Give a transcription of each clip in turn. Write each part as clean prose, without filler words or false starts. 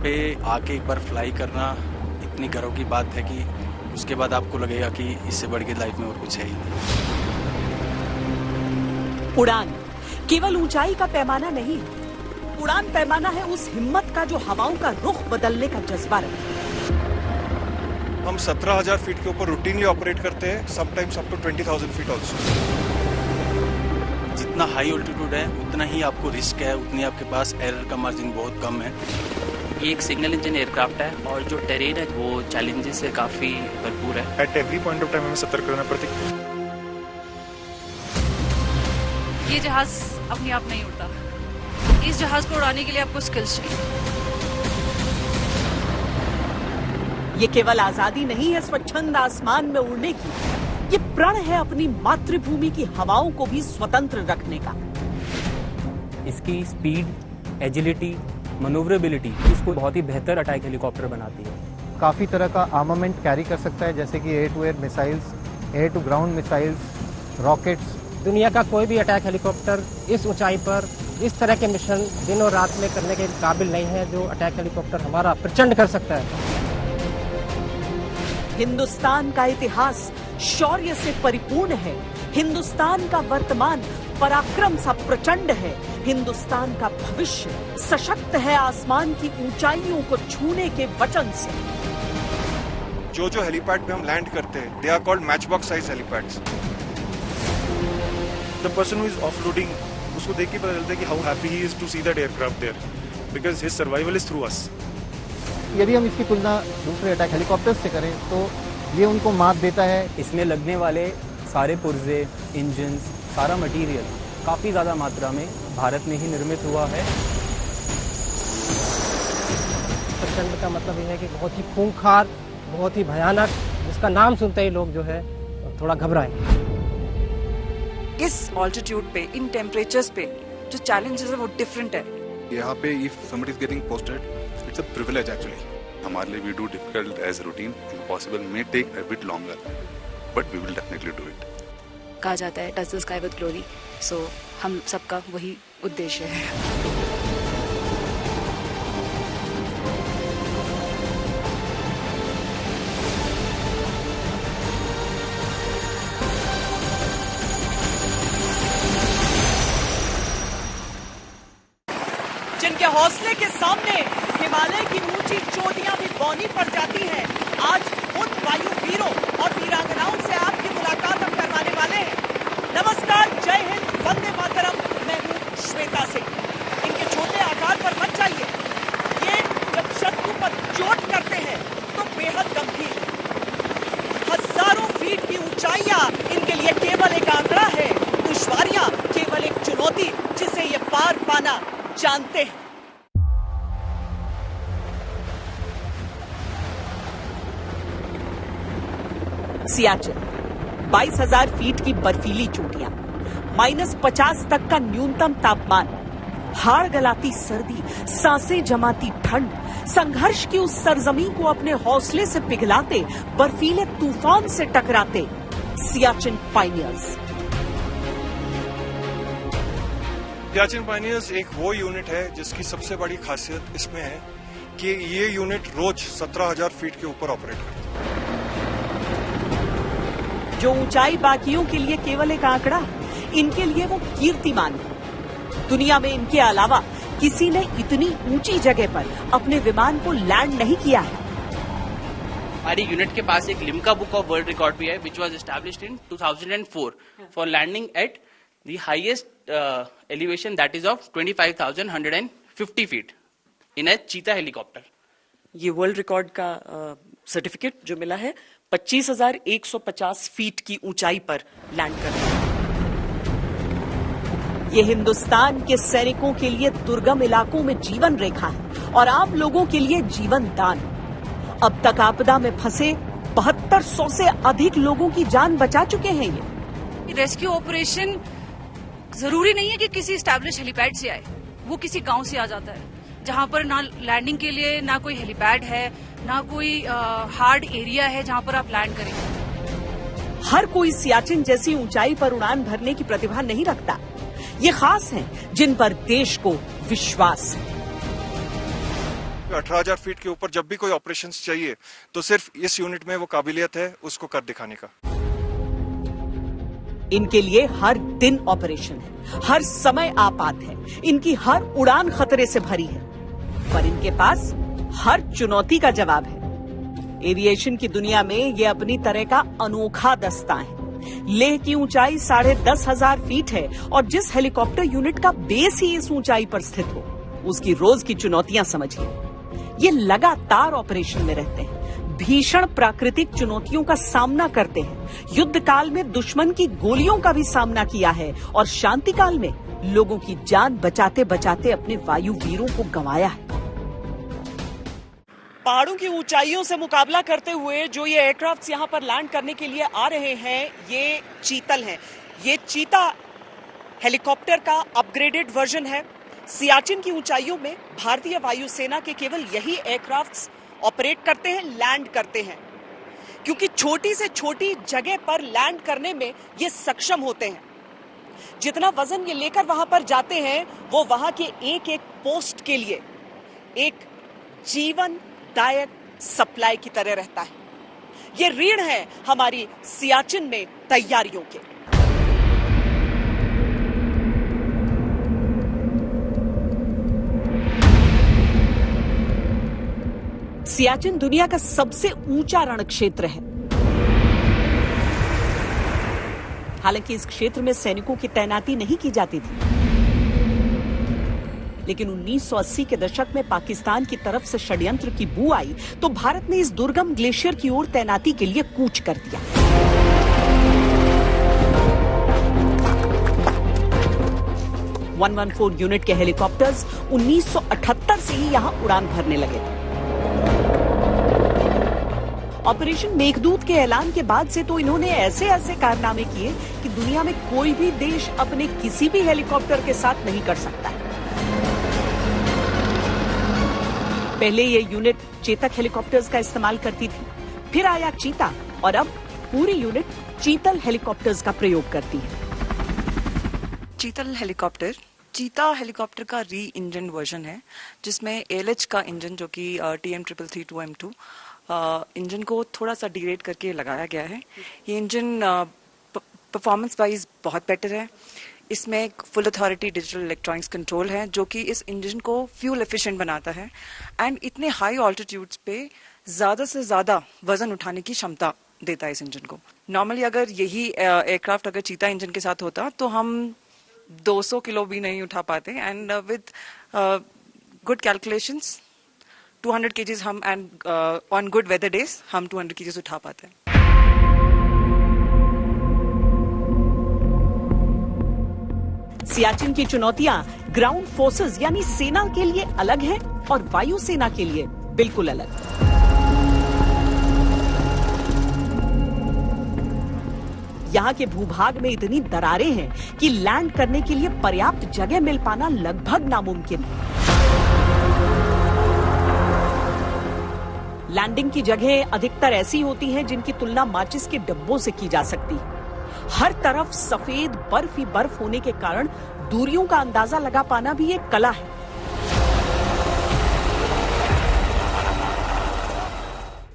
पे आके एक बार फ्लाई करना इतनी गर्व की बात है कि उसके बाद आपको लगेगा कि इससे बढ़ के लाइफ में और कुछ है ही नहीं। उड़ान केवल ऊंचाई का पैमाना नहीं, उड़ान पैमाना है उस हिम्मत का जो हवाओं का रुख बदलने का जज्बा रखता है। हम 17,000 फीट के ऊपर रूटीनली ऑपरेट करते हैं, sometimes up to 20,000 feet also. जितना हाई ऑल्टीट्यूड है उतना ही आपको रिस्क है, उतनी आपके पास एरर का मार्जिन बहुत कम है। ये एक सिंगल इंजन एयरक्राफ्ट है और जो टेरेन है वो चैलेंजेस से काफी भरपूर है। At every point of time हमें सतर्क रहना पड़ता है। ये जहाज अपने आप नहीं उड़ता, इस जहाज को उड़ाने के लिए आपको स्किल्स चाहिए। ये केवल आजादी नहीं है स्वच्छंद आसमान में उड़ने की, ये प्रण है अपनी मातृभूमि की हवाओं को भी स्वतंत्र रखने का। इसकी स्पीड, एजिलिटी, मनोवरेबिलिटी इसको बहुत ही बेहतर अटैक हेलीकॉप्टर बनाती है। काफ़ी तरह का आर्मामेंट कैरी कर सकता है, जैसे कि air to air missiles, air to ground missiles, rockets. दुनिया का कोई भी अटैक हेलीकॉप्टर इस ऊंचाई पर इस तरह के मिशन दिन और रात में करने के काबिल नहीं है जो अटैक हेलीकॉप्टर हमारा प्रचंड कर सकता है। हिंदुस्तान का इतिहास शौर्य से परिपूर्ण है, हिंदुस्तान का वर्तमान पराक्रम सा प्रचंड है, हिंदुस्तान का भविष्य सशक्त है आसमान की ऊंचाइयों को छूने के वचन से। जो हेलीपैड पे हम लैंड करते हैं, they are called match box size helipads. The person who is offloading, उसको देख के पता चलता है कि how happy he is to see that aircraft there, because his survival is through us. यदि हम इसकी तुलना दूसरे अटैक हेलीकॉप्टर्स से करें तो ये उनको मात देता है। इसमें लगने वाले सारे पुर्जे, इंजन्स, सारा मटेरियल काफ़ी ज़्यादा मात्रा में भारत में ही निर्मित हुआ है। प्रचंड का मतलब यह है कि बहुत ही खूंखार, बहुत ही भयानक, जिसका नाम सुनते ही लोग जो है थोड़ा घबराए। इस ऑल्टीट्यूड पे, इन टेम्परेचर्स पे जो चैलेंजेस है वो डिफरेंट है। यहाँ पे if somebody is getting posted, it's a privilege actually. हमारे लिए we do difficult as routine, impossible may take a bit longer, but we will definitely do it. कहा जाता है touch the sky with glory, so हम सबका वही उद्देश्य है। जिनके हौसले के सामने हिमालय की ऊंची चोटियां भी बौनी पड़ जाती हैं, आज उन वायु वीरों और वीरांगनाओं से आपकी मुलाकात हम करवाने वाले हैं। नमस्कार, जय हिंद, वंदे मातरम। मैं हूं श्वेता सिंह। इनके छोटे आकार पर मत जाइए, ये जब शत्रु पर चोट करते हैं तो बेहद गंभीर। हजारों फीट की ऊंचाइयां इनके लिए केवल एक आंकड़ा है, दुश्वारियां केवल एक चुनौती जिसे ये पार पाना जानते हैं। सियाचिन 22,000 फीट की बर्फीली चोटियां, -50 तक का न्यूनतम तापमान, हाड़ गलाती सर्दी, सांसें जमाती ठंड, संघर्ष की उस सरजमीन को अपने हौसले से पिघलाते, बर्फीले तूफान से टकराते सियाचिन पायनियर्स। सियाचिन पायनियर्स एक वो यूनिट है जिसकी सबसे बड़ी खासियत इसमें है कि ये यूनिट रोज 17,000 फीट के ऊपर ऑपरेट करती है। जो ऊंचाई बाकियों के लिए केवल एक आंकड़ा, इनके लिए वो कीर्तिमान है। दुनिया में इनके अलावा किसी ने इतनी ऊंची जगह पर अपने विमान को लैंड नहीं किया है। हमारी यूनिट के पास एक Limca book of world record भी है, which was established in 2004 for landing at the highest elevation that is of 25,150 feet in a Cheetah helicopter. ये वर्ल्ड रिकॉर्ड का सर्टिफिकेट जो मिला है 25,150 फीट की ऊंचाई पर लैंड करना। ये हिंदुस्तान के सैनिकों के लिए दुर्गम इलाकों में जीवन रेखा है और आप लोगों के लिए जीवन दान। अब तक आपदा में फंसे 7200 से अधिक लोगों की जान बचा चुके हैं। ये रेस्क्यू ऑपरेशन जरूरी नहीं है कि किसी एस्टैब्लिश हेलीपैड से आए, वो किसी गांव से आ जाता है जहां पर ना लैंडिंग के लिए ना कोई हेलीपैड है, ना कोई हार्ड एरिया है जहां पर आप लैंड करेंगे। हर कोई सियाचिन जैसी ऊंचाई पर उड़ान भरने की प्रतिभा नहीं रखता। ये खास हैं जिन पर देश को विश्वास है। 18,000 फीट के ऊपर जब भी कोई ऑपरेशंस चाहिए तो सिर्फ इस यूनिट में वो काबिलियत है उसको कर दिखाने का। इनके लिए हर दिन ऑपरेशन है, हर समय आपात है, इनकी हर उड़ान खतरे से भरी है, पर इनके पास हर चुनौती का जवाब है। एविएशन की दुनिया में ये अपनी तरह का अनोखा दस्ता है। लेह की ऊंचाई 10,500 फीट है और जिस हेलीकॉप्टर यूनिट का बेस ही इस ऊंचाई पर स्थित हो, उसकी रोज की चुनौतियां समझिए। ये लगातार ऑपरेशन में रहते हैं, भीषण प्राकृतिक चुनौतियों का सामना करते हैं, युद्ध काल में दुश्मन की गोलियों का भी सामना किया है और शांति काल में लोगों की जान बचाते बचाते अपने वायु वीरों को गंवाया है। पहाड़ों की ऊंचाइयों से मुकाबला करते हुए जो ये एयरक्राफ्ट्स यहाँ पर लैंड करने के लिए आ रहे हैं, ये चीतल हैं। ये चीता हेलीकॉप्टर का अपग्रेडेड वर्जन है। सियाचिन की ऊंचाइयों में भारतीय वायुसेना के केवल यही एयरक्राफ्ट्स ऑपरेट करते हैं, लैंड करते हैं, क्योंकि छोटी से छोटी जगह पर लैंड करने में ये सक्षम होते हैं। जितना वजन ये लेकर वहां पर जाते हैं, वो वहां के एक एक पोस्ट के लिए एक जीवनदायक सप्लाई की तरह रहता है। ये रीढ़ है हमारी सियाचिन में तैयारियों के। सियाचिन दुनिया का सबसे ऊंचा रण क्षेत्र है। हालांकि इस क्षेत्र में सैनिकों की तैनाती नहीं की जाती थी, लेकिन 1980 के दशक में पाकिस्तान की तरफ से षड्यंत्र की बू आई तो भारत ने इस दुर्गम ग्लेशियर की ओर तैनाती के लिए कूच कर दिया। (114) यूनिट के हेलीकॉप्टर्स 1978 से ही यहां उड़ान भरने लगे थे। ऑपरेशन मेघदूत के ऐलान के बाद से तो इन्होंने ऐसे ऐसे कारनामे किए कि दुनिया में कोई भी देश अपने किसी भी हेलीकॉप्टर के साथ नहीं कर सकता है। पहले ये यूनिट चेतक हेलीकॉप्टर्स का इस्तेमाल करती थी, फिर आया चीता और अब पूरी यूनिट चीतल हेलीकॉप्टर्स का प्रयोग करती है। चीतल हेलीकॉप्टर चीता हेलीकॉप्टर का री इंजन वर्जन है, जिसमें ALH का इंजन जो कि TM333-2M2 इंजन को थोड़ा सा डिग्रेड करके लगाया गया है। ये इंजन परफॉर्मेंस वाइज बहुत बेटर है। इसमें एक full authority digital electronics control है जो कि इस इंजन को फ्यूल एफिशिएंट बनाता है एंड इतने हाई ऑल्टीट्यूड्स पे ज्यादा से ज्यादा वजन उठाने की क्षमता देता है इस इंजन को। नॉर्मली अगर यही एयरक्राफ्ट अगर चीता इंजन के साथ होता तो हम 200 किलो भी नहीं उठा पाते and with good calculations 200 kgs हम and on good weather days हम 200 kgs उठा पाते हैं। सियाचिन की चुनौतियां ग्राउंड फोर्सेस यानी सेना के लिए अलग हैं और वायुसेना के लिए बिल्कुल अलग। यहाँ के भूभाग में इतनी दरारें हैं कि लैंड करने के लिए पर्याप्त जगह मिल पाना लगभग नामुमकिन है। लैंडिंग की जगह अधिकतर ऐसी होती हैं जिनकी तुलना माचिस के डब्बों से की जा सकती है। हर तरफ सफेद बर्फ ही बर्फ होने के कारण दूरियों का अंदाजा लगा पाना भी एक कला है।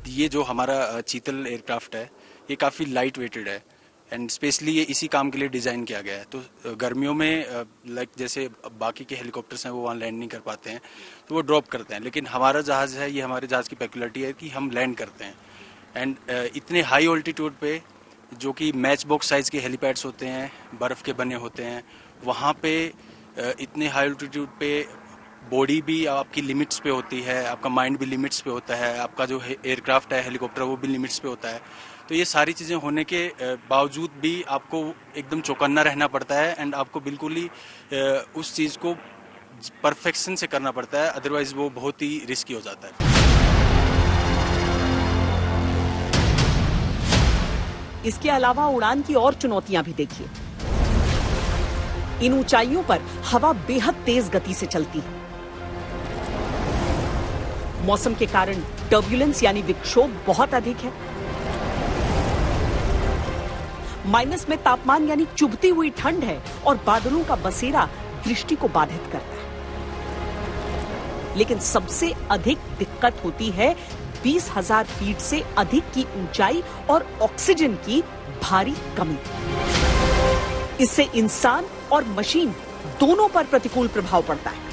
ये जो हमारा चीतल एयरक्राफ्ट है, ये काफ़ी लाइट वेटेड है एंड स्पेशली ये इसी काम के लिए डिज़ाइन किया गया है। तो गर्मियों में लाइक जैसे बाकी के हेलीकॉप्टर्स हैं वो वहाँ लैंड नहीं कर पाते हैं तो वो ड्रॉप करते हैं, लेकिन हमारा जहाज़ है, ये हमारे जहाज़ की पेक्युलरिटी है कि हम लैंड करते हैं एंड इतने हाई ऑल्टीट्यूड पे जो कि मैच बॉक्स साइज़ के हेलीपैड्स होते हैं, बर्फ़ के बने होते हैं, वहाँ पे इतने हाई ऑल्टीट्यूड पे बॉडी भी आपकी लिमिट्स पे होती है, आपका माइंड भी लिमिट्स पे होता है, आपका जो एयरक्राफ्ट है हेलीकॉप्टर वो भी लिमिट्स पे होता है। तो ये सारी चीज़ें होने के बावजूद भी आपको एकदम चौकन्ना रहना पड़ता है एंड आपको बिल्कुल ही उस चीज़ को परफेक्शन से करना पड़ता है, अदरवाइज वो बहुत ही रिस्की हो जाता है। इसके अलावा उड़ान की और चुनौतियां भी देखिए। इन ऊंचाइयों पर हवा बेहद तेज गति से चलती है। मौसम के कारण टर्ब्यूलेंस यानी विक्षोभ बहुत अधिक है। माइनस में तापमान यानी चुभती हुई ठंड है और बादलों का बसेरा दृष्टि को बाधित करता है। लेकिन सबसे अधिक दिक्कत होती है 20,000 फीट से अधिक की ऊंचाई और ऑक्सीजन की भारी कमी। इससे इंसान और मशीन दोनों पर प्रतिकूल प्रभाव पड़ता है।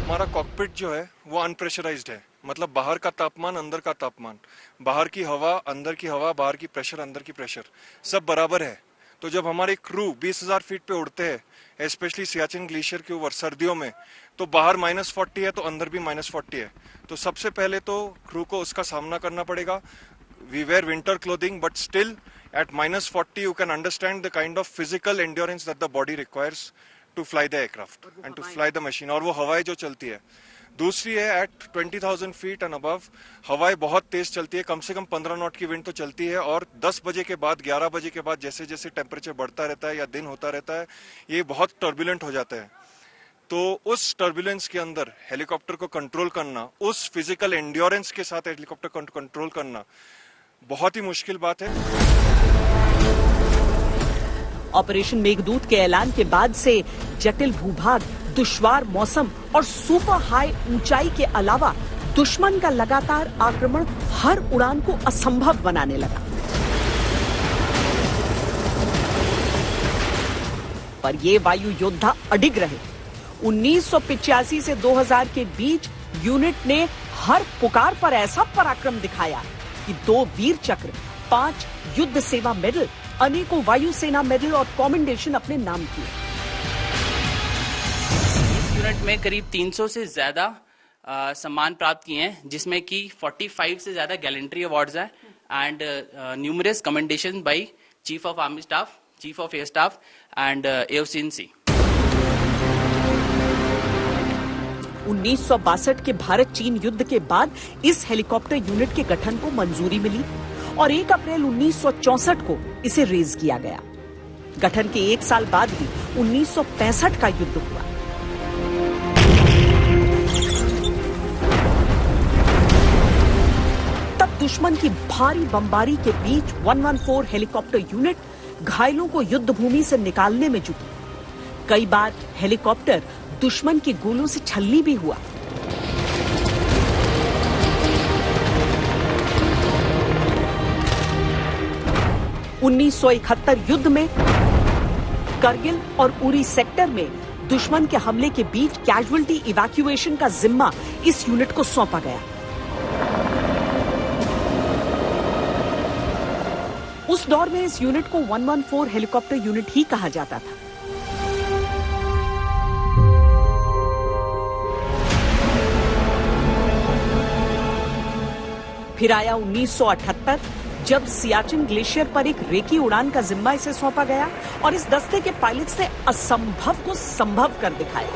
हमारा कॉकपिट जो है वो अनप्रेशराइज्ड है, मतलब बाहर का तापमान, अंदर का तापमान, बाहर की हवा, अंदर की हवा, बाहर की प्रेशर, अंदर की प्रेशर, सब बराबर है। तो जब हमारे क्रू 20,000 फीट पे उड़ते हैं, स्पेशली सियाचिन ग्लेशियर के ऊपर सर्दियों में, तो बाहर -40 है तो अंदर भी -40 है। तो सबसे पहले तो क्रू को उसका सामना करना पड़ेगा। We wear winter clothing, but still at -40 you can understand the kind of physical endurance that the body requires to fly the aircraft and to fly the machine, और वो हवाएं जो चलती है। दूसरी है at 20,000 feet and above हवाएं बहुत तेज चलती है, कम से कम 15 नॉट की विंड तो चलती है, और 10 बजे के बाद, 11 बजे के बाद जैसे जैसे टेम्परेचर बढ़ता रहता है या दिन होता रहता है, ये बहुत टर्बुलेंट हो जाता है। तो उस टर्बुलेंस के अंदर हेलीकॉप्टर को कंट्रोल करना, उस फिजिकल एंड्योरेंस के साथ हेलीकॉप्टर को कंट्रोल करना बहुत ही मुश्किल बात है। ऑपरेशन मेघदूत के ऐलान के बाद से जटिल भूभाग, दुश्वार मौसम और सुपर हाई ऊंचाई के अलावा दुश्मन का लगातार आक्रमण हर उड़ान को असंभव बनाने लगा। पर ये वायु योद्धा अडिग रहे। 1985 से 2000 के बीच यूनिट ने हर पुकार पर ऐसा पराक्रम दिखाया कि 2 वीर चक्र, 5 युद्ध सेवा मेडल, अनेकों वायुसेना मेडल और कमेंडेशन अपने नाम किए। इस यूनिट में करीब 300 से ज्यादा सम्मान प्राप्त किए हैं, जिसमें कि 45 से ज्यादा गैलेंट्री अवार्ड्स हैं and numerous commendation by chief of army staff, chief of air staff and AOC-in-C। 1962 के भारत चीन युद्ध के बाद इस हेलीकॉप्टर यूनिट के गठन को मंजूरी मिली और 1 अप्रैल 1964 को इसे रेज किया गया। गठन के 1 साल बाद ही 1965 का युद्ध हुआ। तब दुश्मन की भारी बमबारी के बीच 114 हेलीकॉप्टर यूनिट घायलों को युद्ध भूमि से निकालने में जुटी। कई बार हेलीकॉप्टर दुश्मन की गोलों से छलनी भी हुआ। (1971) युद्ध में करगिल और उरी सेक्टर में दुश्मन के हमले के बीच कैजुअल्टी इवैक्यूएशन का जिम्मा इस यूनिट को सौंपा गया। उस दौर में इस यूनिट को 114 हेलीकॉप्टर यूनिट ही कहा जाता था। फिर आया 1978, जब सियाचिन ग्लेशियर पर एक रेकी उड़ान का जिम्मा इसे सौंपा गया और इस दस्ते के पायलट्स ने असंभव को संभव कर दिखाया।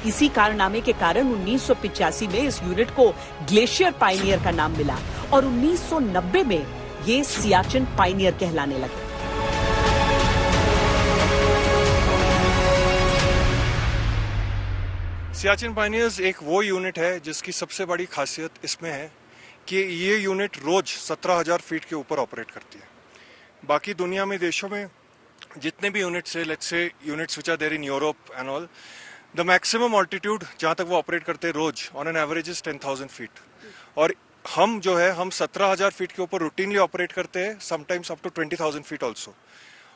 इसी कारनामे के कारण 1985 में इस यूनिट को ग्लेशियर पायनियर का नाम मिला और 1990 में ये सियाचिन पायनियर कहलाने लगे। सियाचिन पायनियर्स एक वो यूनिट है जिसकी सबसे बड़ी खासियत इसमें है कि ये यूनिट रोज 17,000 फीट के ऊपर ऑपरेट करती है। बाकी दुनिया में देशों में जितने भी यूनिट्स है, let's say units which are there in Europe and all, the maximum altitude जहां तक वो ऑपरेट करते हैं रोज on an average is 10,000 feet, और हम जो है हम 17,000 फीट के ऊपर रूटीनली ऑपरेट करते हैं, sometimes up to 20,000 feet also.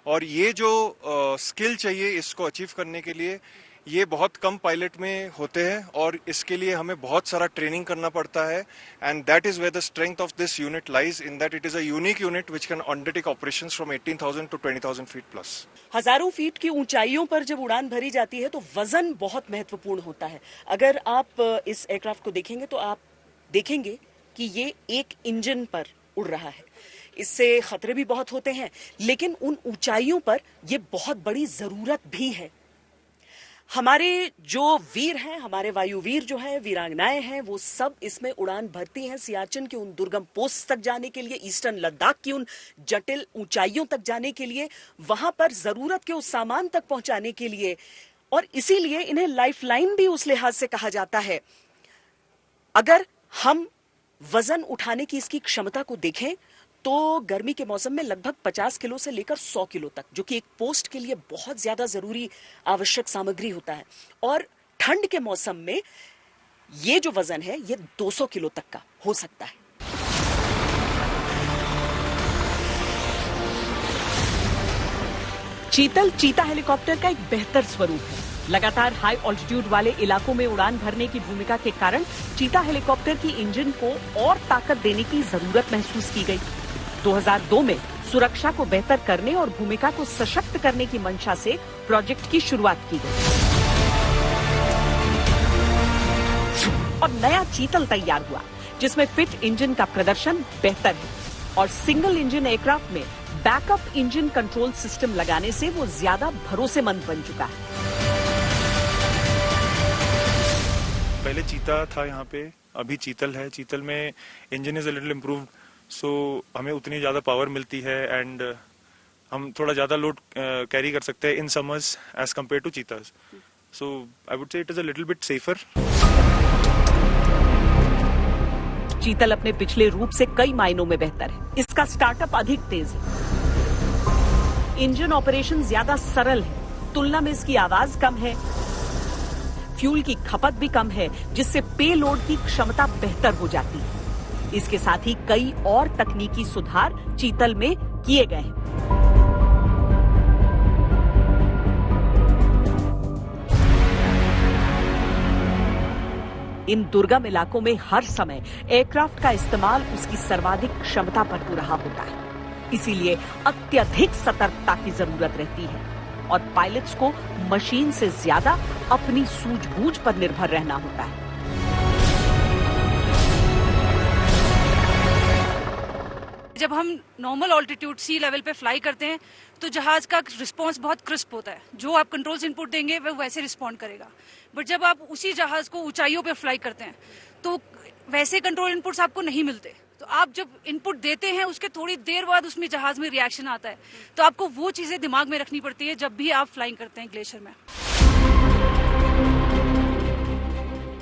और ये जो स्किल चाहिए इसको अचीव करने के लिए, ये बहुत कम पायलट में होते हैं और इसके लिए हमें बहुत सारा ट्रेनिंग करना पड़ता है। And that is where the strength of this unit lies, in that it is a unique unit which can undertake operations from 18,000 to 20,000 feet plus. हजारों फीट की ऊंचाइयों पर जब उड़ान भरी जाती है तो वजन बहुत महत्वपूर्ण होता है। अगर आप इस एयरक्राफ्ट को देखेंगे तो आप देखेंगे कि ये एक इंजन पर उड़ रहा है। इससे खतरे भी बहुत होते हैं, लेकिन उन ऊंचाइयों पर ये बहुत बड़ी जरूरत भी है। हमारे जो वीर हैं, हमारे वायुवीर जो हैं, वीरांगनाएं हैं, वो सब इसमें उड़ान भरती हैं सियाचिन के उन दुर्गम पोस्ट तक जाने के लिए, ईस्टर्न लद्दाख की उन जटिल ऊंचाइयों तक जाने के लिए, वहां पर जरूरत के उस सामान तक पहुंचाने के लिए। और इसीलिए इन्हें लाइफलाइन भी उस लिहाज से कहा जाता है। अगर हम वजन उठाने की इसकी क्षमता को देखें तो गर्मी के मौसम में लगभग 50 किलो से लेकर 100 किलो तक, जो कि एक पोस्ट के लिए बहुत ज्यादा जरूरी आवश्यक सामग्री होता है, और ठंड के मौसम में ये जो वजन है ये 200 किलो तक का हो सकता है। चीतल चीता हेलीकॉप्टर का एक बेहतर स्वरूप है। लगातार हाई ऑल्टीट्यूड वाले इलाकों में उड़ान भरने की भूमिका के कारण चीता हेलीकॉप्टर की इंजन को और ताकत देने की जरूरत महसूस की गई। 2002 में सुरक्षा को बेहतर करने और भूमिका को सशक्त करने की मंशा से प्रोजेक्ट की शुरुआत की गई और नया चीतल तैयार हुआ, जिसमें फिट इंजन का प्रदर्शन बेहतर है और सिंगल इंजन एयरक्राफ्ट में बैकअप इंजन कंट्रोल सिस्टम लगाने से वो ज्यादा भरोसेमंद बन चुका है। पहले चीता था यहाँ पे, अभी चीतल है। चीतल में engine is a little improved, so हमें उतनी ज्यादा पावर मिलती है एंड हम थोड़ा ज्यादा लोड कैरी कर सकते हैं in summers as compared to Cheetahs. So I would say it is a little bit safer. Cheetal अपने पिछले रूप से कई मायनों में बेहतर है। इसका स्टार्टअप अधिक तेज है, इंजन ऑपरेशन ज्यादा सरल है, तुलना में इसकी आवाज कम है, फ्यूल की खपत भी कम है, जिससे पे लोड की क्षमता बेहतर हो जाती है। इसके साथ ही कई और तकनीकी सुधार चीतल में किए गए हैं। इन दुर्गम इलाकों में हर समय एयरक्राफ्ट का इस्तेमाल उसकी सर्वाधिक क्षमता पर हो रहा होता है, इसीलिए अत्यधिक सतर्कता की जरूरत रहती है और पायलट्स को मशीन से ज्यादा अपनी सूझबूझ पर निर्भर रहना होता है। जब हम नॉर्मल ऑल्टीट्यूड सी लेवल पे फ्लाई करते हैं तो जहाज का रिस्पांस बहुत क्रिस्प होता है, जो आप कंट्रोल्स इनपुट देंगे वह वैसे रिस्पॉन्ड करेगा। बट जब आप उसी जहाज को ऊंचाइयों पे फ्लाई करते हैं तो वैसे कंट्रोल इनपुट्स आपको नहीं मिलते। तो आप जब इनपुट देते हैं उसके थोड़ी देर बाद उसमें जहाज में रिएक्शन आता है, तो आपको वो चीजें दिमाग में रखनी पड़ती है जब भी आप फ्लाइंग करते हैं ग्लेशियर में।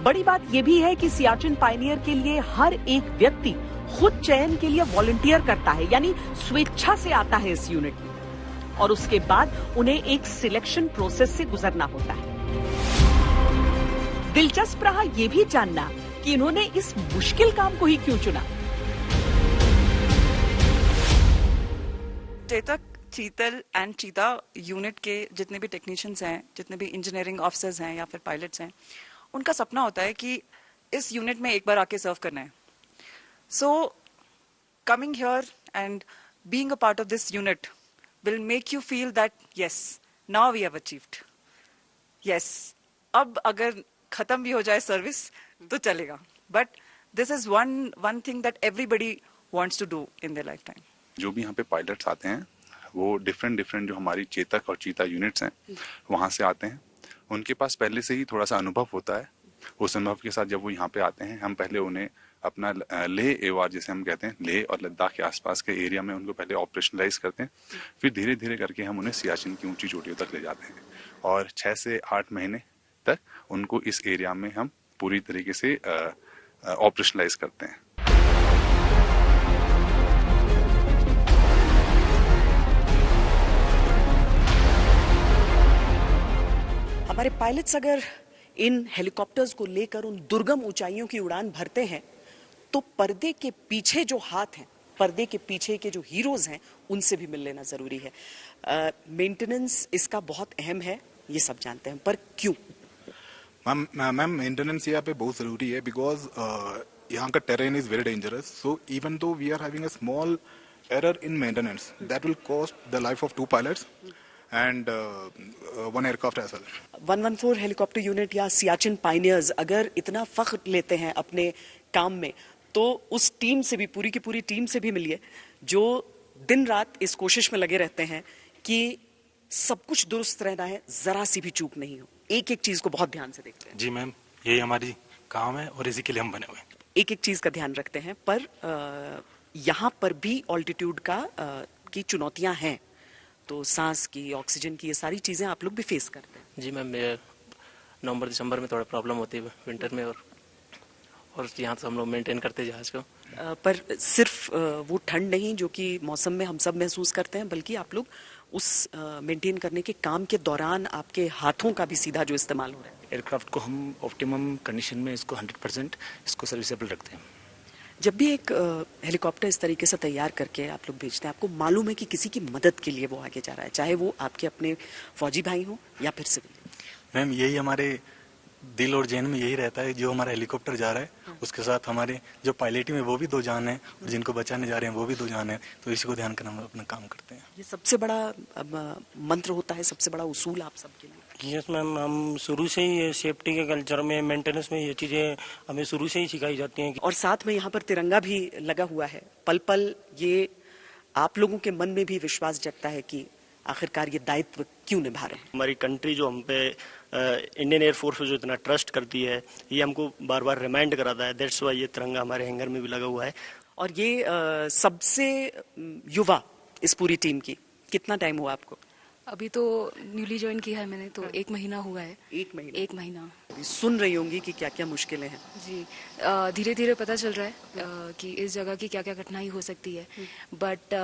बड़ी बात यह भी है कि सियाचिन पायनियर के लिए हर एक व्यक्ति खुद चयन के लिए वॉलंटियर करता है, यानी स्वेच्छा से आता है इस यूनिट में, और उसके बाद उन्हें एक सिलेक्शन प्रोसेस से गुजरना होता है। दिलचस्प रहा यह भी जानना कि इन्होंने इस मुश्किल काम को ही क्यों चुना। चेतक, चीतल एंड चीता यूनिट के जितने भी टेक्नीशियंस हैं, जितने भी इंजीनियरिंग ऑफिसर्स हैं या फिर पायलट्स हैं, उनका सपना होता है कि इस यूनिट में एक बार आके सर्व करना है। So, coming here and being a part of this unit will make you feel that yes, now we have achieved. Yes, अब अगर खत्म भी हो जाए सर्विस तो चलेगा, but this is one thing that everybody wants to do in their lifetime. जो भी यहाँ पे पायलट्स आते हैं वो डिफरेंट जो हमारी चेतक और चीता यूनिट्स हैं वहाँ से आते हैं। उनके पास पहले से ही थोड़ा सा अनुभव होता है। उस अनुभव के साथ जब वो यहाँ पे आते हैं, हम पहले उन्हें अपना लेह एवार जिसे हम कहते हैं, लेह और लद्दाख के आसपास के एरिया में उनको पहले ऑपरेशनलाइज करते हैं, फिर धीरे धीरे करके हम उन्हें सियाचिन की ऊंची चोटियों तक ले जाते हैं और 6 से 8 महीने तक उनको इस एरिया में हम पूरी तरीके से ऑपरेशनलाइज करते हैं। हमारे पायलट्स अगर इन हेलीकॉप्टर्स को लेकर उन दुर्गम ऊंचाइयों की उड़ान भरते हैं तो पर्दे के पीछे जो हाथ हैं, पर्दे के पीछे के जो हीरोज हैं, उनसे भी मिल लेना जरूरी है। मेंटेनेंस इसका बहुत अहम है, ये सब जानते हैं, पर क्यों? मैम मेंटेनेंस यहाँ पे बहुत जरूरी है बिकॉज यहाँ का terrain is very dangerous. So even though we are having a small error in maintenance that will cost the life of 2 pilots and 1 aircraft as well. 114 helicopter unit या Siachen pioneers अगर इतना फख्र लेते हैं अपने काम में, तो उस टीम से भी, पूरी की पूरी टीम से भी मिलिए जो दिन रात इस कोशिश में लगे रहते हैं कि सब कुछ दुरुस्त रहना है, जरा सी भी चूक नहीं हो। एक एक चीज को बहुत ध्यान से देखते हैं। जी मैम, यही हमारी काम है और इसी के लिए हम बने हुए हैं। एक एक चीज का ध्यान रखते हैं, पर यहाँ पर भी ऑल्टीट्यूड की चुनौतियां हैं, तो सांस की, ऑक्सीजन की, ये सारी चीजें आप लोग भी फेस करते हैं। जी मैम, नवंबर दिसंबर में थोड़ा प्रॉब्लम होती है विंटर में, और यहाँ से हम लोग मेंटेन करते हैं जहाज को। पर सिर्फ वो ठंड नहीं जो कि मौसम में हम सब महसूस करते हैं, बल्कि आप लोग उस मेंटेन करने के काम के दौरान आपके हाथों का भी सीधा जो इस्तेमाल हो रहा है। एयरक्राफ्ट को हम ऑप्टिमम कंडीशन में इसको 100% इसको सर्विसेबल रखते हैं। जब भी एक हेलीकॉप्टर इस तरीके से तैयार करके आप लोग भेजते हैं, आपको मालूम है कि किसी की मदद के लिए वो आगे जा रहा है, चाहे वो आपके अपने फौजी भाई हों या फिर सिविल। मैम यही हमारे दिल और जहन में यही रहता है, जो हमारा हेलीकॉप्टर जा रहा है उसके साथ हमारे जो पायलटिंग में वो भी 2 जान है और जिनको बचाने जा रहे हैं वो भी 2 जान है, तो इसी को ध्यान कर हम अपना काम करते हैं। ये सबसे बड़ा मंत्र होता है, सबसे बड़ा उसूल आप सबके लिए। यस मैम, हम शुरू से ही सेफ्टी के कल्चर में, मेंटेनेंस में ये चीजें हमें शुरू से ही सिखाई जाती हैं। और साथ में यहाँ पर तिरंगा भी लगा हुआ है, पल पल ये आप लोगों के मन में भी विश्वास जगता है कि आखिरकार ये दायित्व क्यों निभा रहे हैं। हमारी कंट्री जो हम पे इंडियन एयरफोर्स जो इतना ट्रस्ट करती है, ये हमको बार बार रिमाइंड कराता है। दैट्स व्हाई ये तिरंगा हमारे हैंगर में भी लगा हुआ है। और ये सबसे युवा इस पूरी टीम की, कितना टाइम हुआ आपको? अभी तो न्यूली ज्वाइन किया है मैंने, तो 1 महीना हुआ है। 1 महीना? 1 महीना। सुन रही होंगी कि क्या क्या मुश्किलें हैं। जी, धीरे धीरे पता चल रहा है कि इस जगह की क्या क्या कठिनाई हो सकती है, बट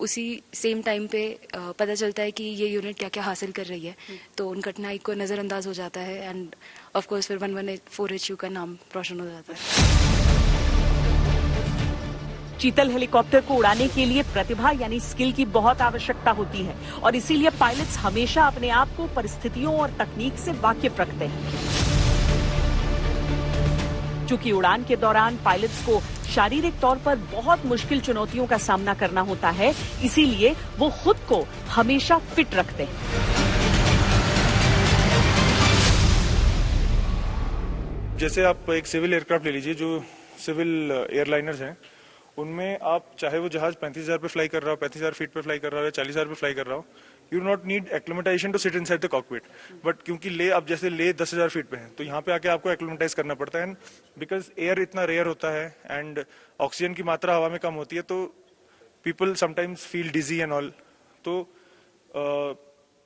उसी सेम टाइम पे पता चलता है कि ये यूनिट क्या क्या हासिल कर रही है, तो उन कठिनाई को नज़रअंदाज हो जाता है एंड ऑफ कोर्स फिर 1184HU का नाम रोशन हो जाता है। चीतल हेलीकॉप्टर को उड़ाने के लिए प्रतिभा यानी स्किल की बहुत आवश्यकता होती है और इसीलिए पायलट्स हमेशा अपने आप को परिस्थितियों और तकनीक से वाकिफ रखते हैं। चूंकि उड़ान के दौरान पायलट्स को शारीरिक तौर पर बहुत मुश्किल चुनौतियों का सामना करना होता है, इसीलिए वो खुद को हमेशा फिट रखते हैं। जैसे आप एक सिविल एयरक्राफ्ट ले लीजिए, जो सिविल एयरलाइनर्स हैं, उनमें आप चाहे वो जहाज 35,000 पे फ्लाई कर रहा हो, 35,000 फीट पे फ्लाई कर रहा हो या 40,000 पे फ्लाई कर रहा हो, you do not need acclimatisation to sit inside the cockpit. But क्योंकि ले आप जैसे ले 10,000 फीट पे है, तो यहाँ पे आके आपको एक्लिमेटाइज करना पड़ता है, बिकॉज एयर इतना रेयर होता है एंड ऑक्सीजन की मात्रा हवा में कम होती है, तो people sometimes feel dizzy and all. तो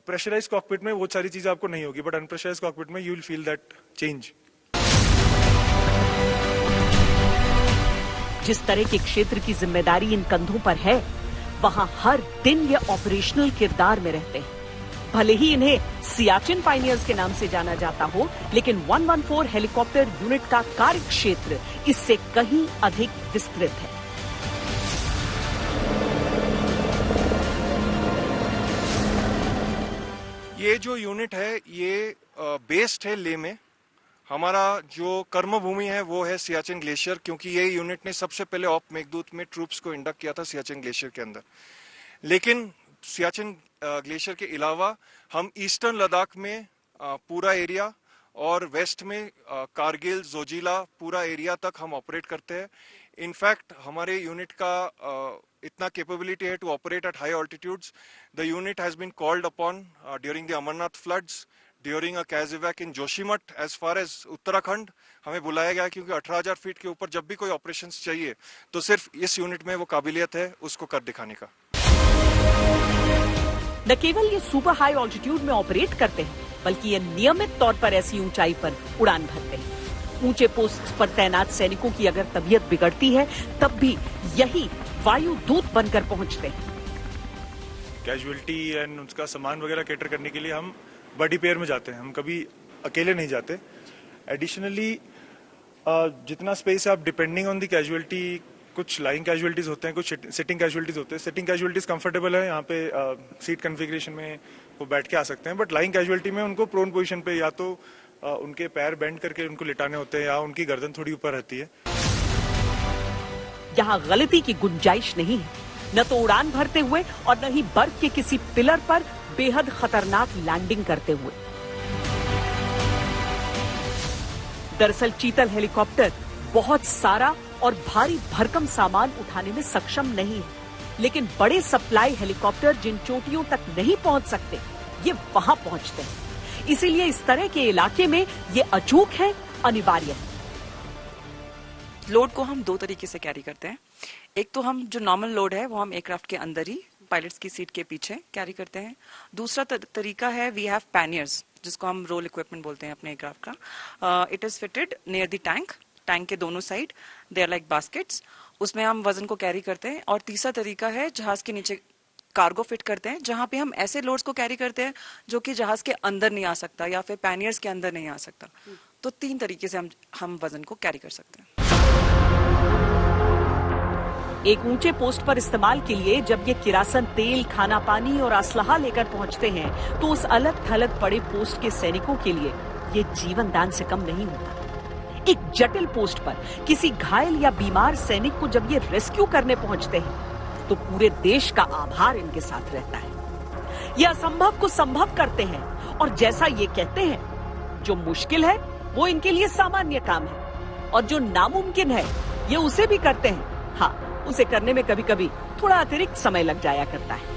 प्रेशराइज कॉकपिट में वो सारी चीजें आपको नहीं होगी, बट अनप्रेशराइज कॉकपिट में you will feel that change. जिस तरह के क्षेत्र की जिम्मेदारी इन कंधों पर है, वहां हर दिन ये ऑपरेशनल किरदार में रहते हैं। भले ही इन्हें सियाचिन पायनियर्स के नाम से जाना जाता हो, लेकिन 114 हेलीकॉप्टर यूनिट का कार्य क्षेत्र इससे कहीं अधिक विस्तृत है। ये जो यूनिट है ये बेस्ड है ले में। हमारा जो कर्म भूमि है वो है सियाचिन ग्लेशियर, क्योंकि ये यूनिट ने सबसे पहले ऑप मेघदूत में ट्रूप्स को इंडक्ट किया था सियाचिन ग्लेशियर के अंदर। लेकिन सियाचिन ग्लेशियर के अलावा हम ईस्टर्न लद्दाख में पूरा एरिया और वेस्ट में कारगिल, जोजिला पूरा एरिया तक हम ऑपरेट करते हैं। इनफैक्ट हमारे यूनिट का इतना कैपेबिलिटी है to operate at high altitudes. The unit has been called upon during the Amarnath floods, during a casevac in Joshimath, as far as Uttarakhand हमें बुलाया गया, क्योंकि 18,000 फीट के ऊपर जब भी कोई ऑपरेशंस चाहिए तो सिर्फ इस यूनिट में वो काबिलियत है उसको कर दिखाने का। न केवल ये सुपर हाई ऑल्टीट्यूड में ऑपरेट करते हैं, बल्कि ये नियमित तौर पर ऐसी ऊंचाई पर उड़ान भरते हैं। ऊंचे पोस्ट पर तैनात सैनिकों की अगर तबीयत बिगड़ती है, तब भी यही वायु दूत बनकर पहुंचते हैं। कैजुअलिटी एंड उसका सामान वगैरह कैटर करने के लिए हम बड़ी पेयर में जाते हैं, हम कभी अकेले नहीं जाते। एडिशनली जितना स्पेस है, आप डिपेंडिंग ऑन द कैजुअलिटी, कुछ लाइंग कैजुअलिटीज होते हैं, कुछ सिटिंग कैजुअलिटीज होते हैं। सिटिंग कैजुअलिटीज कंफर्टेबल है, यहाँ पे सीट कॉन्फ़िगरेशन में वो बैठ के आ सकते हैं, बट लाइंग कैजुअलिटी में उनको प्रोन पोजीशन पे या तो उनके पैर बेंड करके उनको लिटाने होते हैं या उनकी गर्दन थोड़ी ऊपर रहती है। यहाँ गलती की गुंजाइश नहीं है, न तो उड़ान भरते हुए और न ही बर्फ के किसी पिलर पर बेहद खतरनाक लैंडिंग करते हुए। दरअसल चीतल हेलीकॉप्टर बहुत सारा और भारी भरकम सामान उठाने में सक्षम नहीं है, लेकिन बड़े सप्लाई हेलीकॉप्टर जिन चोटियों तक नहीं पहुंच सकते, ये वहां पहुंचते हैं। इसीलिए इस तरह के इलाके में ये अचूक है, अनिवार्य है। लोड को हम 2 तरीके से कैरी करते हैं। एक तो हम जो नॉर्मल लोड है वो हम एयरक्राफ्ट के अंदर ही पायलट्स की सीट के पीछे कैरी करते हैं। दूसरा तरीका है वी हैव पैनियर्स, जिसको हम रोल इक्विपमेंट बोलते हैं अपने एयरक्राफ्ट का। It is fitted near the tank, tank के दोनों side, they are like baskets, उसमें हम वजन को कैरी करते हैं। और तीसरा तरीका है जहाज के नीचे कार्गो फिट करते हैं, जहां पे हम ऐसे लोड्स को कैरी करते हैं जो कि जहाज के अंदर नहीं आ सकता या फिर पैनियर्स के अंदर नहीं आ सकता। तो 3 तरीके से हम वजन को कैरी कर सकते हैं। एक ऊंचे पोस्ट पर इस्तेमाल के लिए जब ये किरासन तेल, खाना पानी और असलहा लेकर पहुंचते हैं तो उस अलग थलग पड़े पोस्ट के सैनिकों के लिए ये जीवन दान से कम नहीं होता। एक जटिल पोस्ट पर किसी घायल या बीमार सैनिक को जब ये रेस्क्यू करने पहुंचते हैं तो पूरे देश का आभार इनके साथ रहता है। ये असंभव को संभव करते हैं और जैसा ये कहते हैं, जो मुश्किल है वो इनके लिए सामान्य काम है और जो नामुमकिन है ये उसे भी करते हैं। हाँ, उसे करने में कभी कभी थोड़ा अतिरिक्त समय लग जाया करता है।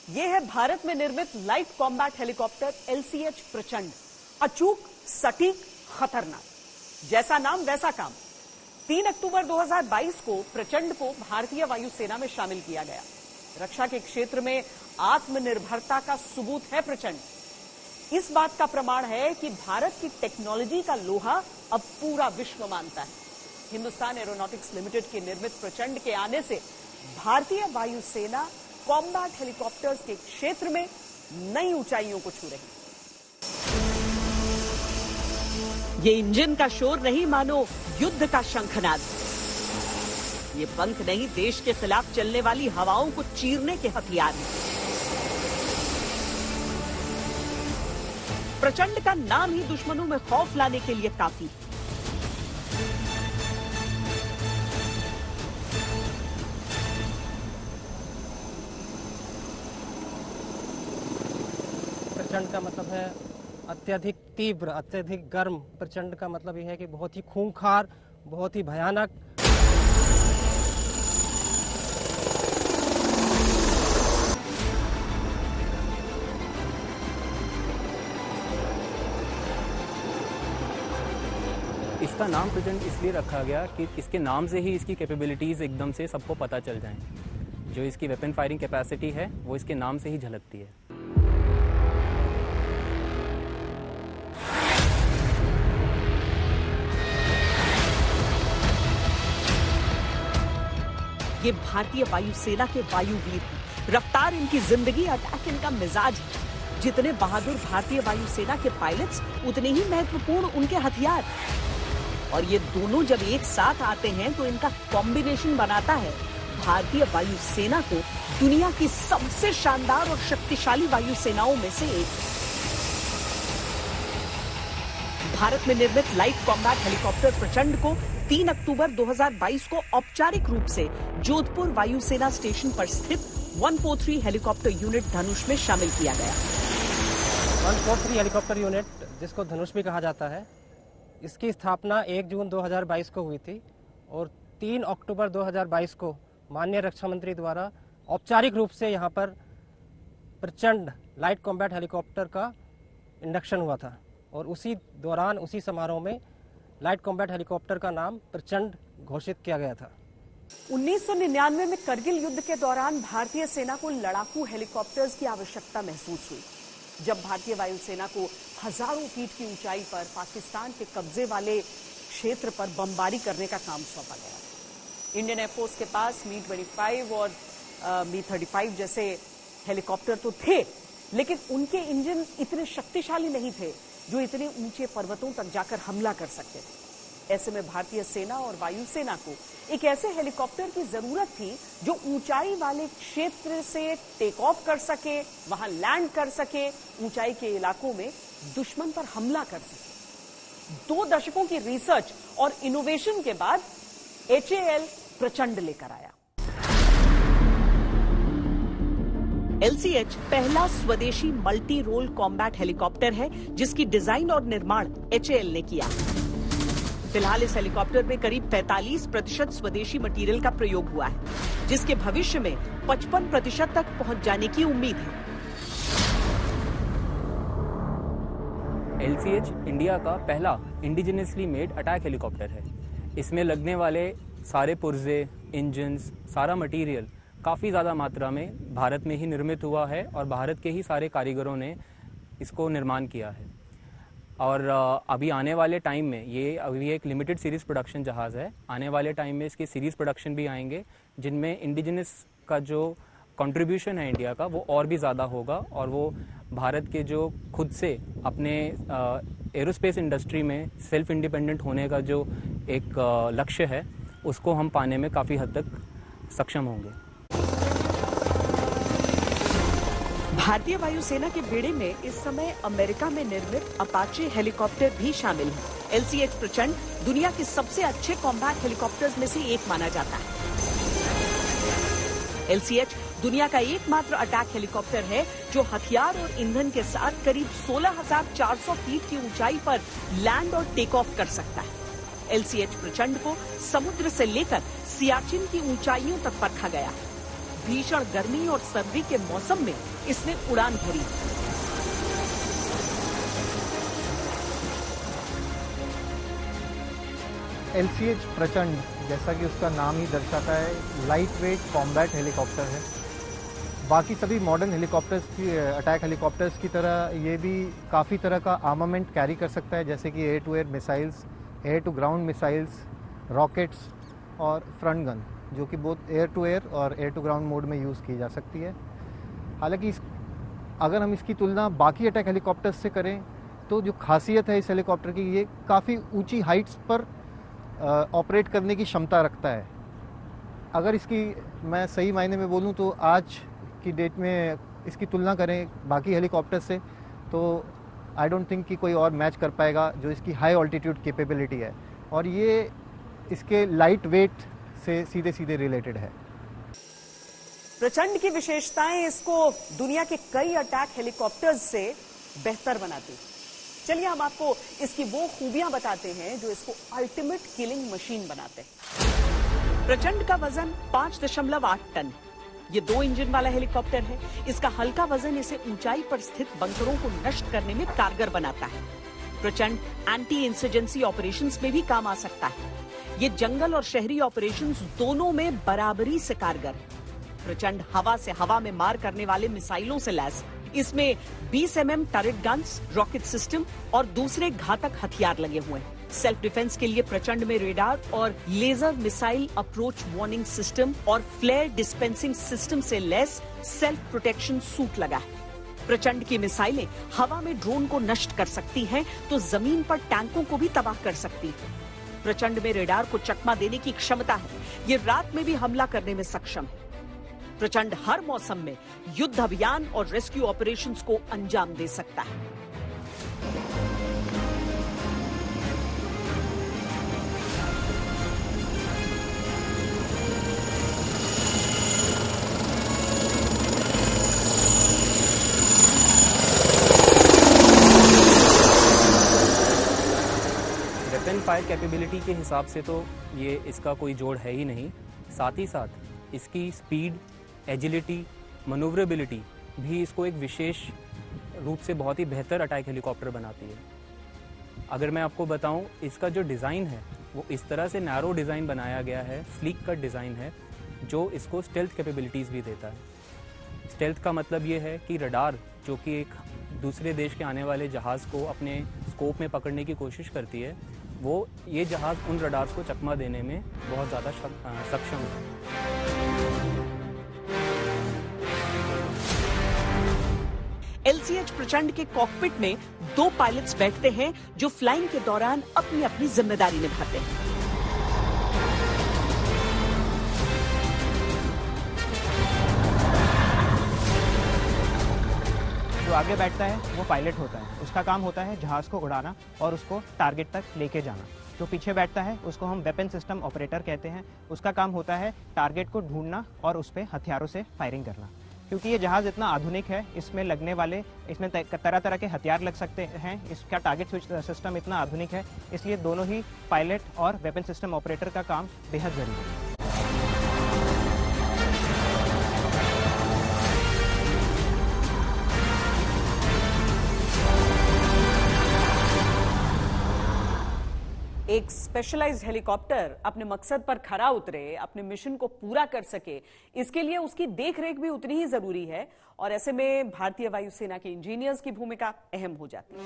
ये है भारत में निर्मित लाइट कॉम्बैट हेलीकॉप्टर LCH प्रचंड। अचूक, सटीक, खतरनाक, जैसा नाम वैसा काम। 3 अक्टूबर 2022 को प्रचंड को भारतीय वायुसेना में शामिल किया गया। रक्षा के क्षेत्र में आत्मनिर्भरता का सबूत है प्रचंड। इस बात का प्रमाण है कि भारत की टेक्नोलॉजी का लोहा अब पूरा विश्व मानता है। हिंदुस्तान एरोनॉटिक्स लिमिटेड के निर्मित प्रचंड के आने से भारतीय वायुसेना कॉम्बैट हेलीकॉप्टर्स के क्षेत्र में नई ऊंचाइयों को छू रही। ये इंजन का शोर नहीं, मानो युद्ध का शंखनाद। ये पंख नहीं, देश के खिलाफ चलने वाली हवाओं को चीरने के हथियार हैं। प्रचंड का नाम ही दुश्मनों में खौफ लाने के लिए काफी। प्रचंड का मतलब है अत्यधिक तीव्र, अत्यधिक गर्म। प्रचंड का मतलब यह है कि बहुत ही खूंखार, बहुत ही भयानक। इसका नाम प्रचंड इसलिए रखा गया कि इसके नाम से ही इसकी कैपेबिलिटीज़ एकदम से सबको पता चल जाएं। जो इसकी वेपन फायरिंग कैपेसिटी है वो इसके नाम से ही झलकती है। ये भारतीय वायुसेना के वायुवीर हैं। रफ्तार इनकी जिंदगी, अटैक इनका मिजाज है। जितने बहादुर भारतीय वायुसेना के पायलट्स, उतने ही महत्वपूर्ण उनके हथियार। और ये दोनों जब एक साथ आते हैं तो इनका कॉम्बिनेशन बनाता है भारतीय वायुसेना को दुनिया की सबसे शानदार और शक्तिशाली वायुसेनाओं में से एक। भारत में निर्मित लाइट कॉम्बैट हेलीकॉप्टर प्रचंड को 3 अक्टूबर 2022 को औपचारिक रूप से जोधपुर वायुसेना स्टेशन पर स्थित 143 हेलीकॉप्टर यूनिट धनुष में शामिल किया गया। 143 हेलीकॉप्टर यूनिट, जिसको धनुष भी कहा जाता है, इसकी स्थापना 1 जून 2022 को हुई थी और 3 अक्टूबर 2022 को माननीय रक्षा मंत्री द्वारा औपचारिक रूप से यहाँ पर प्रचंड लाइट कॉम्बैट हेलीकॉप्टर का इंडक्शन हुआ था। और उसी दौरान, उसी समारोह में लाइट कॉम्बैट हेलीकॉप्टर का नाम प्रचंड घोषित किया गया था। 1999 में करगिल युद्ध के दौरान भारतीय सेना को लड़ाकू हेलीकॉप्टर्स की आवश्यकता महसूस हुई, जब भारतीय वायुसेना को हजारों फीट की ऊंचाई पर पाकिस्तान के कब्जे वाले क्षेत्र पर बमबारी करने का काम सौंपा गया। इंडियन एयरफोर्स के पास Mi-25 और Mi-35 जैसे हेलीकॉप्टर तो थे, लेकिन उनके इंजन इतने शक्तिशाली नहीं थे जो इतने ऊंचे पर्वतों तक जाकर हमला कर सकते थे। ऐसे में भारतीय सेना और वायुसेना को एक ऐसे हेलीकॉप्टर की जरूरत थी जो ऊंचाई वाले क्षेत्र से टेक ऑफ कर सके, वहां लैंड कर सके, ऊंचाई के इलाकों में दुश्मन पर हमला कर सके। 2 दशकों की रिसर्च और इनोवेशन के बाद HAL प्रचंड लेकर आया। LCH पहला स्वदेशी मल्टी रोल कॉम्बैट हेलीकॉप्टर है जिसकी डिजाइन और निर्माण HAL ने किया। फिलहाल इस हेलीकॉप्टर में करीब 45% स्वदेशी मटेरियल का प्रयोग हुआ है, जिसके भविष्य में 55% तक पहुंच जाने की उम्मीद है। LCH इंडिया का पहला इंडिजिनसली मेड अटैक हेलीकॉप्टर है। इसमें लगने वाले सारे पुर्जे, इंजन्स, सारा मटेरियल काफ़ी ज़्यादा मात्रा में भारत में ही निर्मित हुआ है और भारत के ही सारे कारीगरों ने इसको निर्माण किया है। और अभी आने वाले टाइम में ये अभी एक लिमिटेड सीरीज़ प्रोडक्शन जहाज़ है। आने वाले टाइम में इसके सीरीज़ प्रोडक्शन भी आएंगे, जिनमें इंडिजिनस का जो कंट्रीब्यूशन है इंडिया का वो और भी ज़्यादा होगा और वो भारत के जो खुद से अपने एरोस्पेस इंडस्ट्री में सेल्फ इंडिपेंडेंट होने का जो एक लक्ष्य है उसको हम पाने में काफ़ी हद तक सक्षम होंगे। भारतीय वायुसेना के बेड़े में इस समय अमेरिका में निर्मित अपाचे हेलीकॉप्टर भी शामिल है। LCH प्रचंड दुनिया के सबसे अच्छे कॉम्बैट हेलीकॉप्टर्स में से एक माना जाता है। LCH दुनिया का एकमात्र अटैक हेलीकॉप्टर है जो हथियार और ईंधन के साथ करीब 16,400 फीट की ऊंचाई पर लैंड और टेक ऑफ कर सकता है। LCH प्रचंड को समुद्र से लेकर सियाचिन की ऊंचाइयों तक परखा गया। भीषण गर्मी और सर्दी के मौसम में इसने उड़ान भरी। LCH प्रचंड, जैसा कि उसका नाम ही दर्शाता है, लाइट वेट कॉम्बैट हेलीकॉप्टर है। बाकी सभी मॉडर्न हेलीकॉप्टर्स की, अटैक हेलीकॉप्टर्स की तरह ये भी काफ़ी तरह का आर्मामेंट कैरी कर सकता है, जैसे कि air to air missiles, air to ground missiles, rockets और फ्रंट गन, जो कि बहुत एयर टू एयर और एयर टू ग्राउंड मोड में यूज़ की जा सकती है। हालांकि अगर हम इसकी तुलना बाकी अटैक हेलीकॉप्टर्स से करें तो जो खासियत है इस हेलीकॉप्टर की, ये काफ़ी ऊंची हाइट्स पर ऑपरेट करने की क्षमता रखता है। अगर इसकी मैं सही मायने में बोलूं तो आज की डेट में इसकी तुलना करें बाकी हेलीकॉप्टर से तो आई डोंट थिंक कि कोई और मैच कर पाएगा जो इसकी हाई ऑल्टीट्यूड कैपेबिलिटी है, और ये इसके लाइट वेट से सीधे सीधे रिलेटेड है। प्रचंड की विशेषताएं इसको दुनिया के कई अटैक हेलीकॉप्टर्स से बेहतर बनाती। चलिए हम आपको इसकी वो खूबियां बताते हैं जो इसको अल्टीमेट किलिंग मशीन बनाते हैं। प्रचंड का वजन 5.8 टन। ये 2 इंजन वाला हेलीकॉप्टर है। इसका हल्का वजन इसे ऊंचाई पर स्थित बंकरों को नष्ट करने में कारगर बनाता है। प्रचंड एंटी इंसर्जेंसी ऑपरेशंस में भी काम आ सकता है। ये जंगल और शहरी ऑपरेशंस दोनों में बराबरी से कारगर है। प्रचंड हवा से हवा में मार करने वाले मिसाइलों से लैस। इसमें 20 mm turret guns, rocket system और दूसरे घातक हथियार लगे हुए हैं। सेल्फ डिफेंस के लिए प्रचंड में रेडार और laser missile approach warning system और फ्लेयर डिस्पेंसिंग सिस्टम से लैस सेल्फ प्रोटेक्शन सूट लगा है। प्रचंड की मिसाइलें हवा में ड्रोन को नष्ट कर सकती हैं तो जमीन पर टैंकों को भी तबाह कर सकती है। प्रचंड में रेडार को चकमा देने की क्षमता है। ये रात में भी हमला करने में सक्षम है। प्रचंड हर मौसम में युद्ध अभियान और रेस्क्यू ऑपरेशंस को अंजाम दे सकता है। वेपन फायर कैपेबिलिटी के हिसाब से तो ये इसका कोई जोड़ है ही नहीं। साथ ही साथ इसकी स्पीड, एजिलिटी, मनूवरेबिलिटी भी इसको एक विशेष रूप से बहुत ही बेहतर अटैक हेलीकॉप्टर बनाती है। अगर मैं आपको बताऊं, इसका जो डिज़ाइन है वो इस तरह से नैरो डिज़ाइन बनाया गया है, स्लीक कट डिज़ाइन है, जो इसको स्टेल्थ कैपेबिलिटीज़ भी देता है। स्टेल्थ का मतलब ये है कि रडार, जो कि एक दूसरे देश के आने वाले जहाज़ को अपने स्कोप में पकड़ने की कोशिश करती है, वो ये जहाज़ उन रडार्स को चकमा देने में बहुत ज़्यादा सक्षम है। LCH प्रचंड के कॉकपिट में 2 पायलट्स बैठते हैं जो फ्लाइंग के दौरान अपनी अपनी जिम्मेदारी निभाते हैं। जो आगे बैठता है वो पायलट होता है, उसका काम होता है जहाज को उड़ाना और उसको टारगेट तक लेके जाना। जो पीछे बैठता है उसको हम वेपन सिस्टम ऑपरेटर कहते हैं, उसका काम होता है टारगेट को ढूंढना और उस पर हथियारों से फायरिंग करना। क्योंकि ये जहाज इतना आधुनिक है, इसमें लगने वाले इसमें तरह तरह के हथियार लग सकते हैं, इसका टारगेट स्विच सिस्टम इतना आधुनिक है, इसलिए दोनों ही पायलट और वेपन सिस्टम ऑपरेटर का काम बेहद जरूरी है। एक स्पेशलाइज्ड हेलीकॉप्टर अपने मकसद पर खरा उतरे, अपने मिशन को पूरा कर सके, इसके लिए उसकी देखरेख भी उतनी ही जरूरी है और ऐसे में भारतीय वायुसेना के इंजीनियर्स की भूमिका अहम हो जाती है।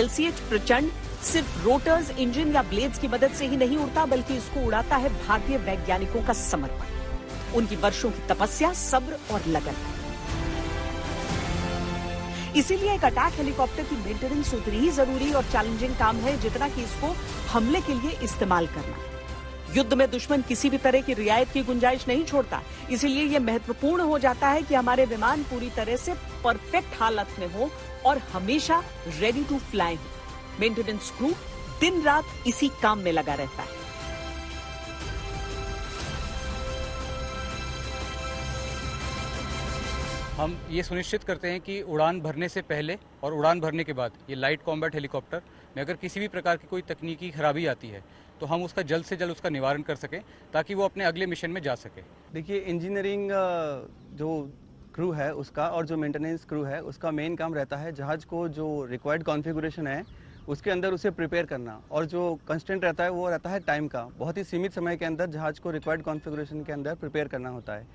LCH प्रचंड सिर्फ रोटर्स, इंजन या ब्लेड्स की मदद से ही नहीं उड़ता, बल्कि इसको उड़ाता है भारतीय वैज्ञानिकों का समर्पण, उनकी वर्षों की तपस्या, सब्र और लगन। इसीलिए एक अटैक हेलीकॉप्टर की मेंटेनेंस उतनी ही जरूरी और चैलेंजिंग काम है जितना कि इसको हमले के लिए इस्तेमाल करना। युद्ध में दुश्मन किसी भी तरह की रियायत की गुंजाइश नहीं छोड़ता, इसीलिए यह महत्वपूर्ण हो जाता है कि हमारे विमान पूरी तरह से परफेक्ट हालत में हो और हमेशा रेडी टू फ्लाई हो। मेंटेनेंस क्रू दिन रात इसी काम में लगा रहता है। हम ये सुनिश्चित करते हैं कि उड़ान भरने से पहले और उड़ान भरने के बाद ये लाइट कॉम्बैट हेलीकॉप्टर में अगर किसी भी प्रकार की कोई तकनीकी खराबी आती है तो हम उसका जल्द से जल्द उसका निवारण कर सकें ताकि वो अपने अगले मिशन में जा सके। देखिए, इंजीनियरिंग जो क्रू है उसका और जो मेंटेनेंस क्रू है उसका मेन काम रहता है जहाज को जो रिक्वायर्ड कॉन्फ़िगरेशन है उसके अंदर उसे प्रिपेयर करना, और जो कंस्टेंट रहता है वो रहता है टाइम का। बहुत ही सीमित समय के अंदर जहाज को रिक्वायर्ड कॉन्फ़िगरेशन के अंदर प्रिपेयर करना होता है।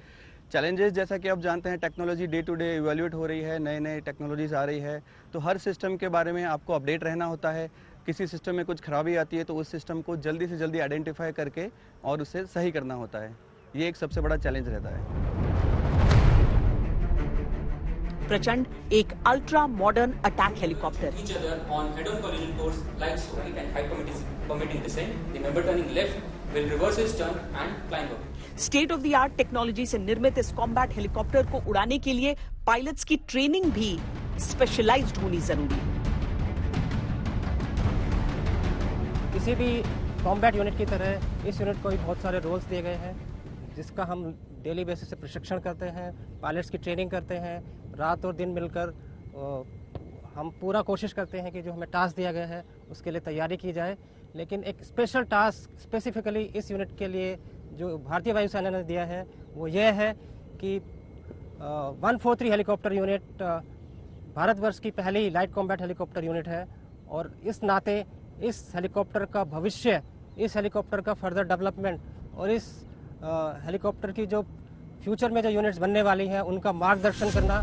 चैलेंजेस जैसा कि आप जानते हैं, technology day to day evaluate हो रही है, नए नए टेक्नोलॉजीज आ रही है, तो हर सिस्टम के बारे में आपको अपडेट रहना होता है। किसी सिस्टम में कुछ खराबी आती है तो उस सिस्टम को जल्दी से जल्दी आइडेंटिफाई करके और उसे सही करना होता है। ये एक सबसे बड़ा चैलेंज रहता है। प्रचंड एक ultra modern attack helicopter, state of the art technology से निर्मित इस कॉम्बैट हेलीकॉप्टर को उड़ाने के लिए पायलट्स की ट्रेनिंग भी स्पेशलाइज्ड होनी जरूरी है। किसी भी कॉम्बैट यूनिट की तरह इस यूनिट को भी बहुत सारे रोल्स दिए गए हैं जिसका हम डेली बेसिस से प्रशिक्षण करते हैं, पायलट्स की ट्रेनिंग करते हैं, रात और दिन मिलकर हम पूरा कोशिश करते हैं कि जो हमें टास्क दिया गया है उसके लिए तैयारी की जाए। लेकिन एक स्पेशल टास्क स्पेसिफिकली इस यूनिट के लिए जो भारतीय वायुसेना ने दिया है वो ये है कि 143 हेलीकॉप्टर यूनिट भारतवर्ष की पहली लाइट कॉम्बैट हेलीकॉप्टर यूनिट है और इस नाते इस हेलीकॉप्टर का भविष्य, इस हेलीकॉप्टर का फर्दर डेवलपमेंट और इस हेलीकॉप्टर की जो फ्यूचर में जो यूनिट्स बनने वाली हैं उनका मार्गदर्शन करना।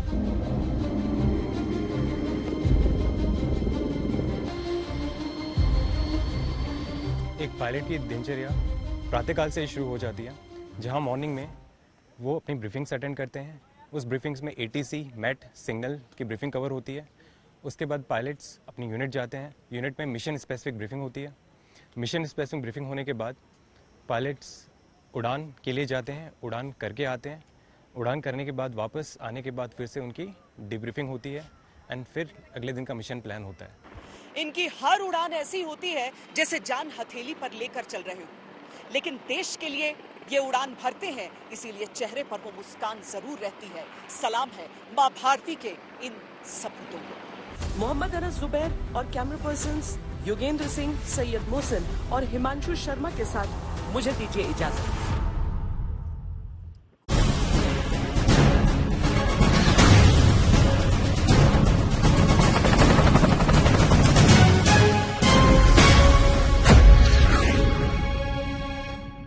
एक पायलट की दिनचर्या प्रातःकाल से शुरू हो जाती है, जहां मॉर्निंग में वो अपनी ब्रीफिंग्स अटेंड करते हैं। उस ब्रीफिंग्स में ATC, MET, सिग्नल की ब्रीफिंग कवर होती है। उसके बाद पायलट्स अपनी यूनिट जाते हैं। यूनिट में मिशन स्पेसिफिक ब्रीफिंग होती है। मिशन स्पेसिफिक ब्रीफिंग होने के बाद पायलट्स उड़ान के लिए जाते हैं, उड़ान करके आते हैं। उड़ान करने के बाद वापस आने के बाद फिर से उनकी डिब्रीफिंग होती है एंड फिर अगले दिन का मिशन प्लान होता है। इनकी हर उड़ान ऐसी होती है जैसे जान हथेली पर लेकर चल रहे हो, लेकिन देश के लिए ये उड़ान भरते हैं, इसीलिए चेहरे पर वो मुस्कान जरूर रहती है। सलाम है माँ भारती के इन सपूतों को। मोहम्मद अनस जुबैर और कैमरा पर्सन्स योगेंद्र सिंह, सैयद मोहसिन और हिमांशु शर्मा के साथ मुझे दीजिए इजाजत।